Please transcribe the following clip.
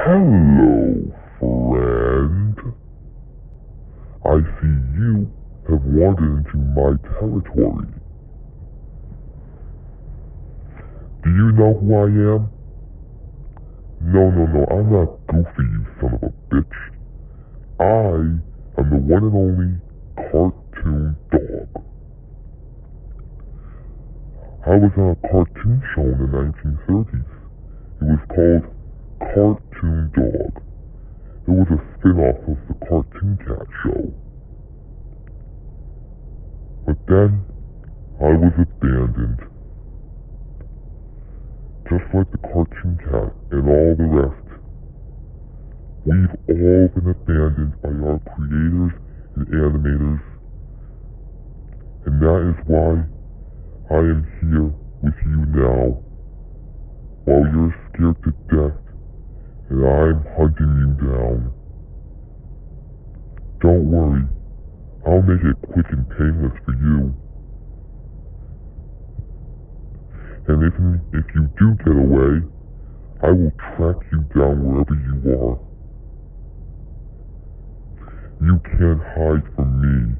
Hello, friend. I see you have wandered into my territory. Do you know who I am? No, I'm not Goofy, you son of a bitch. I am the one and only Cartoon Dog. I was on a cartoon show in the 1930s. It was called Cartoon Dog. It was a spin-off of the Cartoon Cat show. But then, I was abandoned. Just like the Cartoon Cat and all the rest. We've all been abandoned by our creators and animators. And that is why I am here with you now. While you're scared to death and I'm hunting you down. Don't worry, I'll make it quick and painless for you. And if you do get away, I will track you down wherever you are. You can't hide from me.